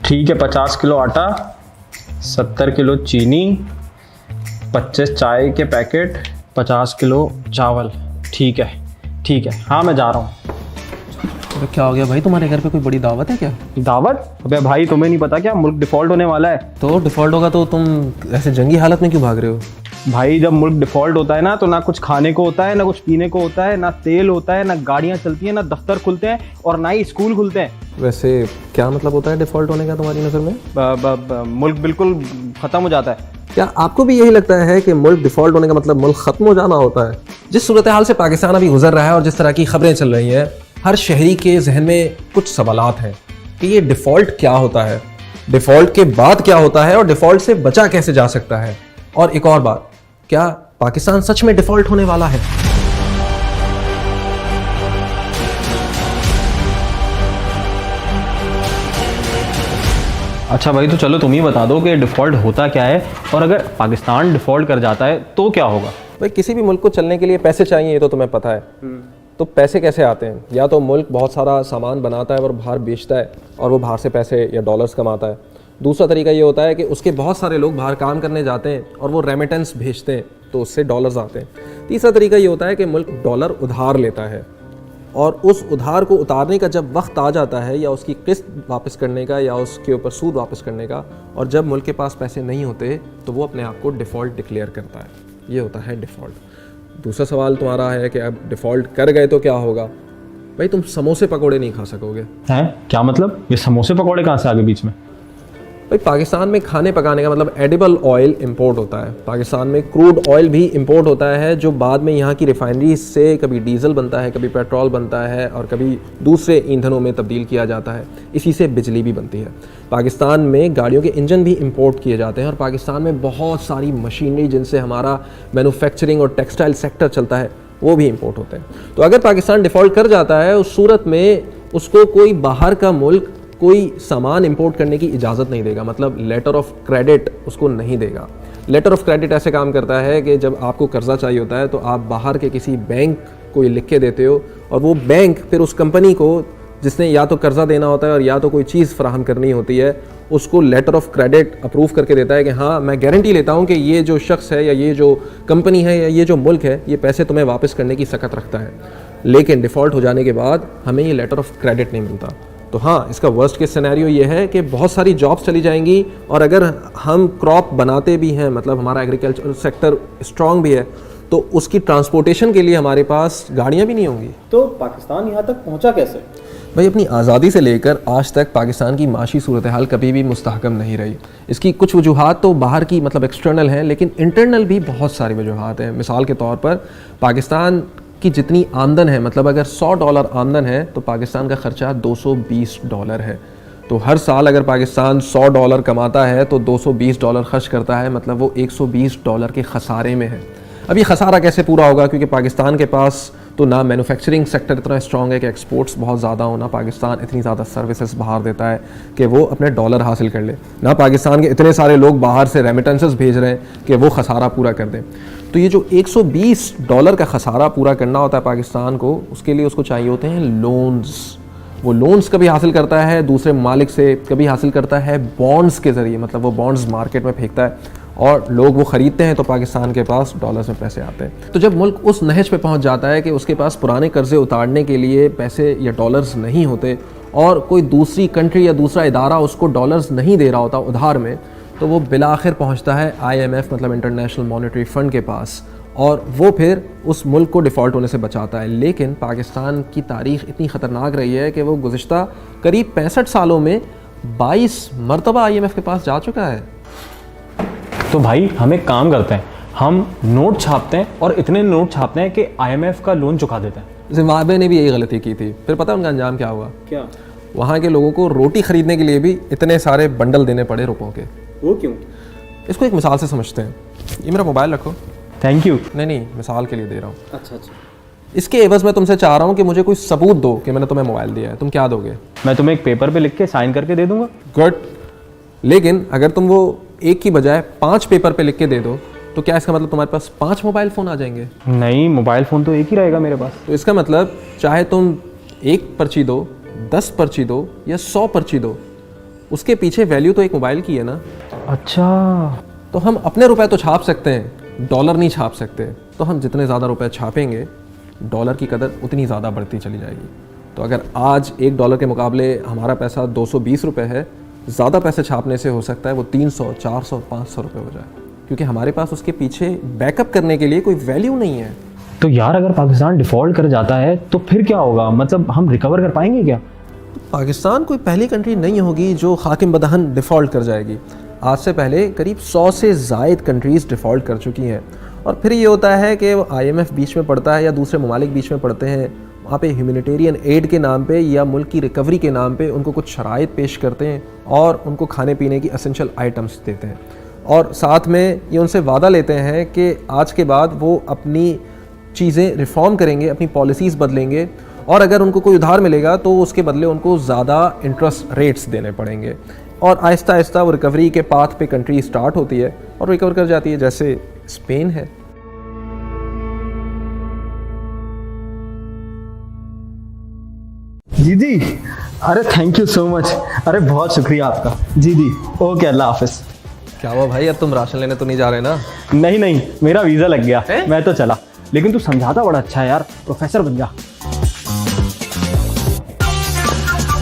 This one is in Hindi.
ठीक है, 50 किलो आटा, 70 किलो चीनी, 25 चाय के पैकेट, 50 किलो चावल। ठीक है, हाँ मैं जा रहा हूँ। तो क्या हो गया भाई, तुम्हारे घर पे कोई बड़ी दावत है क्या? दावत? अबे भाई तुम्हें नहीं पता क्या, मुल्क डिफॉल्ट होने वाला है। तो डिफॉल्ट होगा तो तुम ऐसे जंगी हालत में क्यों भाग रहे हो? भाई जब मुल्क डिफॉल्ट होता है ना, तो ना कुछ खाने को होता है, ना कुछ पीने को होता है, ना तेल होता है, ना गाड़ियाँ चलती हैं, ना दफ्तर खुलते हैं और ना ही स्कूल खुलते हैं। वैसे क्या मतलब होता है डिफॉल्ट होने का तुम्हारी नज़र में? मुल्क बिल्कुल ख़त्म हो जाता है। क्या आपको भी यही लगता है कि मुल्क डिफॉल्ट होने का मतलब मुल्क खत्म हो जाना होता है? जिस सूरत हाल से पाकिस्तान अभी गुजर रहा है और जिस तरह की खबरें चल रही हैं, हर शहरी के जहन में कुछ सवालात हैं कि ये डिफॉल्ट क्या होता है, डिफॉल्ट के बाद क्या होता है और डिफॉल्ट से बचा कैसे जा सकता है। और एक और बात, क्या पाकिस्तान सच में डिफॉल्ट होने वाला है? अच्छा भाई, तो चलो तुम ही बता दो कि डिफ़ॉल्ट होता क्या है, और अगर पाकिस्तान डिफ़ॉल्ट कर जाता है तो क्या होगा? भाई किसी भी मुल्क को चलने के लिए पैसे चाहिए, ये तो तुम्हें पता है। तो पैसे कैसे आते हैं? या तो मुल्क बहुत सारा सामान बनाता है और बाहर बेचता है और वो बाहर से पैसे या डॉलर्स कमाता है। दूसरा तरीका ये होता है कि उसके बहुत सारे लोग बाहर काम करने जाते हैं और वो रेमिटेंस भेजते हैं, तो उससे डॉलर्स आते हैं। तीसरा तरीका ये होता है कि मुल्क डॉलर उधार लेता है और उस उधार को उतारने का जब वक्त आ जाता है, या उसकी किस्त वापस करने का, या उसके ऊपर सूद वापस करने का, और जब मुल्क के पास पैसे नहीं होते तो वो अपने आप को डिफ़ॉल्ट डिक्लेयर करता है। ये होता है डिफ़ॉल्ट। दूसरा सवाल तुम्हारा है कि अब डिफ़ॉल्ट कर गए तो क्या होगा? भाई तुम समोसे पकौड़े नहीं खा सकोगे। हैं? क्या मतलब? ये समोसे पकौड़े कहाँ से आ गए बीच में? भाई पाकिस्तान में खाने पकाने का मतलब एडिबल ऑयल इंपोर्ट होता है। पाकिस्तान में क्रूड ऑयल भी इंपोर्ट होता है, जो बाद में यहाँ की रिफाइनरी से कभी डीजल बनता है, कभी पेट्रोल बनता है और कभी दूसरे ईंधनों में तब्दील किया जाता है। इसी से बिजली भी बनती है। पाकिस्तान में गाड़ियों के इंजन भी इंपोर्ट किए जाते हैं और पाकिस्तान में बहुत सारी मशीनरी जिनसे हमारा मैन्युफैक्चरिंग और टेक्सटाइल सेक्टर चलता है, वो भी इंपोर्ट होते हैं। तो अगर पाकिस्तान डिफ़ॉल्ट कर जाता है, उस सूरत में उसको कोई बाहर का मुल्क कोई सामान इंपोर्ट करने की इजाज़त नहीं देगा, मतलब लेटर ऑफ क्रेडिट उसको नहीं देगा। लेटर ऑफ क्रेडिट ऐसे काम करता है कि जब आपको कर्जा चाहिए होता है तो आप बाहर के किसी बैंक को ये लिख के देते हो और वो बैंक फिर उस कंपनी को जिसने या तो कर्जा देना होता है और या तो कोई चीज़ फराहम करनी होती है, उसको लेटर ऑफ क्रेडिट अप्रूव करके देता है कि हाँ मैं गारंटी लेता हूँ कि ये जो शख्स है या ये जो कंपनी है या ये जो मुल्क है, ये पैसे तुम्हें वापस करने की सकत रखता है। लेकिन डिफ़ॉल्ट हो जाने के बाद हमें ये लेटर ऑफ क्रेडिट नहीं मिलता। तो हाँ, इसका वर्स्ट केस सिनेरियो ये है कि बहुत सारी जॉब्स चली जाएंगी, और अगर हम क्रॉप बनाते भी हैं, मतलब हमारा एग्रीकल्चर सेक्टर स्ट्रांग भी है, तो उसकी ट्रांसपोर्टेशन के लिए हमारे पास गाड़ियाँ भी नहीं होंगी। तो पाकिस्तान यहाँ तक पहुँचा कैसे? भाई अपनी आज़ादी से लेकर आज तक पाकिस्तान की माशी सूरत हाल कभी भी मुस्तहकम नहीं रही। इसकी कुछ वजूहात तो बाहर की मतलब एक्सटर्नल हैं, लेकिन इंटरनल भी बहुत सारी वजूहात हैं। मिसाल के तौर पर पाकिस्तान की जितनी आमदन है, मतलब अगर $100 आमदन है तो पाकिस्तान का ख़र्चा $220 है। तो हर साल अगर पाकिस्तान $100 कमाता है तो $220 खर्च करता है, मतलब वो $120 के खसारे में है। अब ये खसारा कैसे पूरा होगा? क्योंकि पाकिस्तान के पास तो ना मैन्युफैक्चरिंग सेक्टर इतना स्ट्रॉन्ग है कि एक्सपोर्ट्स बहुत ज़्यादा हो, ना पाकिस्तान इतनी ज़्यादा सर्विसेज बाहर देता है कि वो अपने डॉलर हासिल कर ले, ना पाकिस्तान के इतने सारे लोग बाहर से रेमिटेंसेस भेज रहे हैं कि वो खसारा पूरा कर दें। तो ये जो $120 का खसारा पूरा करना होता है पाकिस्तान को, उसके लिए उसको चाहिए होते हैं लोन्स। वो लोन्स कभी हासिल करता है दूसरे मालिक से, कभी हासिल करता है बॉन्ड्स के ज़रिए, मतलब वो बॉन्ड्स मार्केट में फेंकता है और लोग वो ख़रीदते हैं, तो पाकिस्तान के पास डॉलर्स में पैसे आते हैं। तो जब मुल्क उस नहज पे पहुंच जाता है कि उसके पास पुराने कर्जे उतारने के लिए पैसे या डॉलर्स नहीं होते और कोई दूसरी कंट्री या दूसरा इदारा उसको डॉलर्स नहीं दे रहा होता उधार में, तो वो बिलाखिर पहुंचता है IMF मतलब इंटरनेशनल मॉनेटरी फ़ंड के पास, और वो फिर उस मुल्क को डिफ़ॉल्ट होने से बचाता है। लेकिन पाकिस्तान की तारीख़ इतनी ख़तरनाक रही है कि वो गुज़िश्ता करीब 65 सालों में 22 मरतबा IMF के पास जा चुका है। तो भाई हम एक काम करते हैं, हम नोट छापते हैं और इतने नोट छापते हैं कि IMF का लोन चुका देते हैं। जिम्बाब्वे ने भी यही गलती की थी, फिर पता है उनका अंजाम क्या हुआ? क्या? वहाँ के लोगों को रोटी खरीदने के लिए भी इतने सारे बंडल देने पड़े रुपयों के। वो क्यों? इसको एक मिसाल से समझते हैं। ये मेरा मोबाइल रखो। Thank you. नहीं, मिसाल के लिए दे रहा हूँ। अच्छा। इसके एवज में तुमसे चाह रहा हूँ कि मुझे कोई सबूत दो कि मैंने तुम्हें मोबाइल दिया है। तुम क्या दोगे? मैं तुम्हें एक पेपर पे लिख के साइन करके दे दूंगा। गुड। लेकिन अगर तुम वो एक की बजाय 5 पेपर पे लिख के दे दो, तो क्या इसका मतलब तुम्हारे पास 5 मोबाइल फ़ोन आ जाएंगे? नहीं, मोबाइल फ़ोन तो एक ही रहेगा मेरे पास। तो इसका मतलब चाहे तुम 1 पर्ची दो, 10 पर्ची दो या 100 पर्ची दो, उसके पीछे वैल्यू तो एक मोबाइल की है ना। अच्छा, तो हम अपने रुपए तो छाप सकते हैं, डॉलर नहीं छाप सकते। तो हम जितने ज़्यादा रुपए छापेंगे डॉलर की कदर उतनी ज़्यादा बढ़ती चली जाएगी। तो अगर आज $1 के मुकाबले हमारा पैसा 220 रुपये है, ज़्यादा पैसे छापने से हो सकता है वो 300, 400, 500 रुपये हो जाए, क्योंकि हमारे पास उसके पीछे बैकअप करने के लिए कोई वैल्यू नहीं है। तो यार अगर पाकिस्तान डिफ़ॉल्ट कर जाता है तो फिर क्या होगा? मतलब हम रिकवर कर पाएंगे क्या? पाकिस्तान कोई पहली कंट्री नहीं होगी जो हाकिम बदहन डिफ़ॉल्ट कर जाएगी। आज से पहले करीब 100 से ज़ायद कंट्रीज़ डिफ़ॉल्ट कर चुकी हैं। और फिर ये होता है कि IMF बीच में पड़ता है या दूसरे ममालिक बीच में पड़ते हैं, वहाँ पे ह्यूमैनिटेरियन एड के नाम पे या मुल्क की रिकवरी के नाम पे उनको कुछ शराइत पेश करते हैं और उनको खाने पीने की एसेंशियल आइटम्स देते हैं, और साथ में ये उनसे वादा लेते हैं कि आज के बाद वो अपनी चीज़ें रिफॉर्म करेंगे, अपनी पॉलिसीज़ बदलेंगे, और अगर उनको कोई उधार मिलेगा तो उसके बदले उनको ज़्यादा इंटरेस्ट रेट्स देने पड़ेंगे। और आहिस्ता आहिस्ता वो रिकवरी के पाथ पे कंट्री स्टार्ट होती है और रिकवर कर जाती है, जैसे स्पेन है। जी जी, अरे थैंक यू सो मच, अरे बहुत शुक्रिया आपका। जी जी, ओके, अल्लाह हाफिज़। क्या हुआ भाई, अब तुम राशन लेने तो नहीं जा रहे ना? नहीं नहीं, मेरा वीज़ा लग गया, मैं तो चला। लेकिन तू समझाता बड़ा अच्छा है यार, प्रोफेसर बन जा।